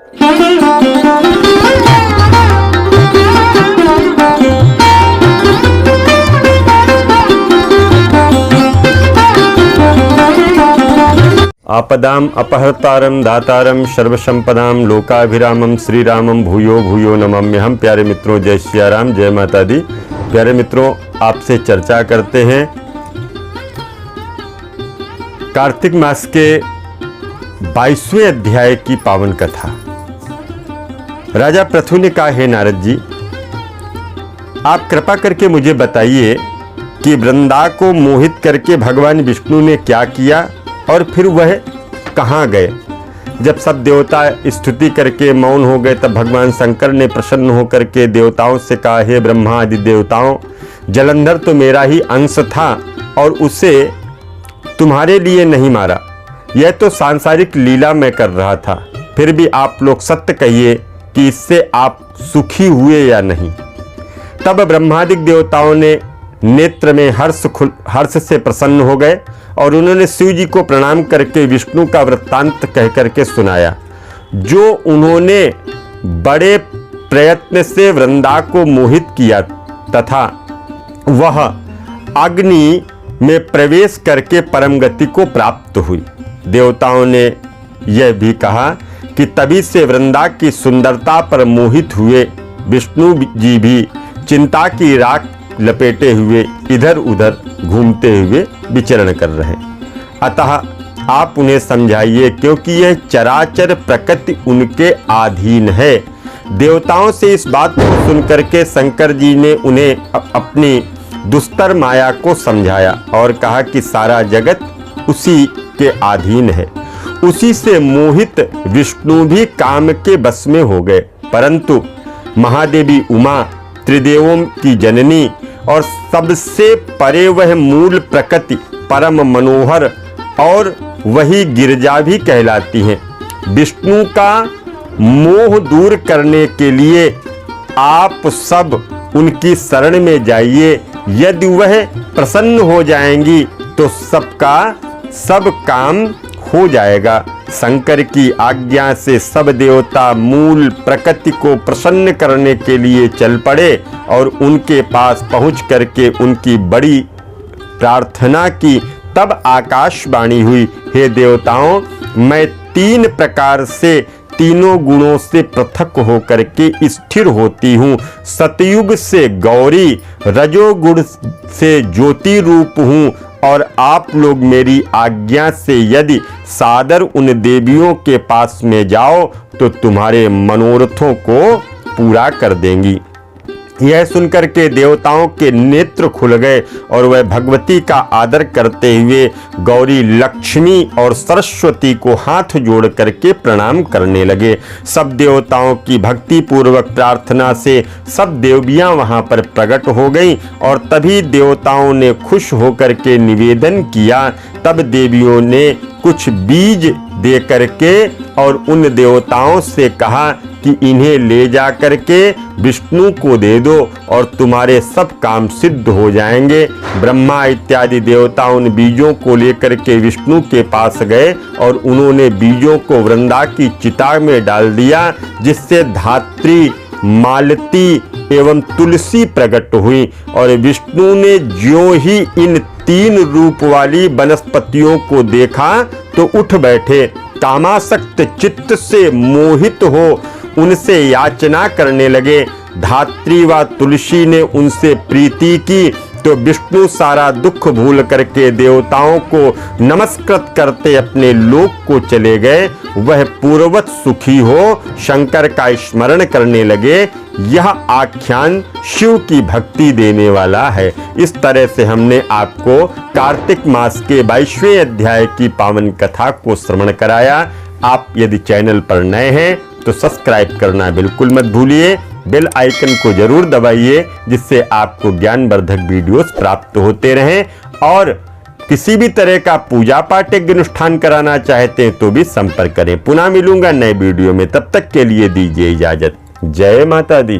आपदाम अपहर्तारम दातारम सर्वसंपदाम लोकाभिरामम श्री रामम भूयो भूयो नमाम्यहम्। प्यारे मित्रों, जय सिया राम, जय माता दी। प्यारे मित्रों, आपसे चर्चा करते हैं कार्तिक मास के 22वें अध्याय की पावन कथा। राजा पृथु ने कहा, हे नारद जी, आप कृपा करके मुझे बताइए कि वृंदा को मोहित करके भगवान विष्णु ने क्या किया और फिर वह कहाँ गए। जब सब देवता स्तुति करके मौन हो गए तब भगवान शंकर ने प्रसन्न होकर के देवताओं से कहा, हे ब्रह्मा आदि देवताओं, जलंधर तो मेरा ही अंश था और उसे तुम्हारे लिए नहीं मारा। यह तो सांसारिक लीला में कर रहा था। फिर भी आप लोग सत्य कहिए कि इससे आप सुखी हुए या नहीं। तब ब्रह्मादिक देवताओं ने नेत्र में हर्ष से प्रसन्न हो गए और उन्होंने शिव जी को प्रणाम करके विष्णु का वृत्तांत कह करके सुनाया, जो उन्होंने बड़े प्रयत्न से वृंदा को मोहित किया तथा वह अग्नि में प्रवेश करके परम गति को प्राप्त हुई। देवताओं ने यह भी कहा कि तभी से वृंदा की सुंदरता पर मोहित हुए विष्णु जी भी चिंता की राख लपेटे हुए इधर उधर घूमते हुए विचरण कर रहे हैं। अतः आप उन्हें समझाइए, क्योंकि यह चराचर प्रकृति उनके अधीन है। देवताओं से इस बात को सुनकर के शंकर जी ने उन्हें अपनी दुस्तर माया को समझाया और कहा कि सारा जगत उसी के अधीन है। उसी से मोहित विष्णु भी काम के बस में हो गए, परंतु महादेवी उमा त्रिदेवों की जननी और सबसे परे वह मूल प्रकृति परम मनोहर और वही गिरजा भी कहलाती हैं। विष्णु का मोह दूर करने के लिए आप सब उनकी शरण में जाइए। यदि वह प्रसन्न हो जाएंगी तो सबका सब काम हो जाएगा। शंकर की आज्ञा से सब देवता मूल प्रकृति को प्रसन्न करने के लिए चल पड़े और उनके पास पहुंच करके उनकी बड़ी प्रार्थना की। तब आकाशवाणी हुई, हे देवताओं, मैं 3 प्रकार से तीनों गुणों से पृथक होकर के स्थिर होती हूँ। सतयुग से गौरी, रजोगुण से ज्योति रूप हूँ और आप लोग मेरी आज्ञा से यदि सादर उन देवियों के पास में जाओ तो तुम्हारे मनोरथों को पूरा कर देंगी। यह सुनकर के देवताओं के नेत्र खुल गए और वह भगवती का आदर करते हुए गौरी, लक्ष्मी और सरस्वती को हाथ जोड़ करके प्रणाम करने लगे। सब देवताओं की भक्ति पूर्वक प्रार्थना से सब देवियां वहां पर प्रकट हो गईं और तभी देवताओं ने खुश होकर के निवेदन किया। तब देवियों ने कुछ बीज दे करके और उन देवताओं से कहा कि इन्हें ले जा करके विष्णु को दे दो और तुम्हारे सब काम सिद्ध हो जाएंगे। ब्रह्मा इत्यादि देवता उन बीजों को लेकर के विष्णु के पास गए और उन्होंने बीजों को वृंदा की चिता में डाल दिया, जिससे धात्री, मालती एवं तुलसी प्रकट हुई। और विष्णु ने ज्यों ही इन 3 रूप वाली वनस्पतियों को देखा तो उठ बैठे। कामासक्त चित्त से मोहित हो उनसे याचना करने लगे। धात्री व तुलसी ने उनसे प्रीति की तो विष्णु सारा दुख भूल करके देवताओं को नमस्कृत करते अपने लोक को चले गए। वह पूर्ववत सुखी हो शंकर का स्मरण करने लगे। यह आख्यान शिव की भक्ति देने वाला है। इस तरह से हमने आपको कार्तिक मास के 22वें अध्याय की पावन कथा को श्रवण कराया। आप यदि चैनल पर नए हैं तो सब्सक्राइब करना बिल्कुल मत भूलिए। बेल आइकन को जरूर दबाइए, जिससे आपको ज्ञानवर्धक वीडियोस प्राप्त होते रहें। और किसी भी तरह का पूजा पाठ यज्ञ अनुष्ठान कराना चाहते हैं तो भी संपर्क करें। पुनः मिलूंगा नए वीडियो में, तब तक के लिए दीजिए इजाजत। जय माता दी।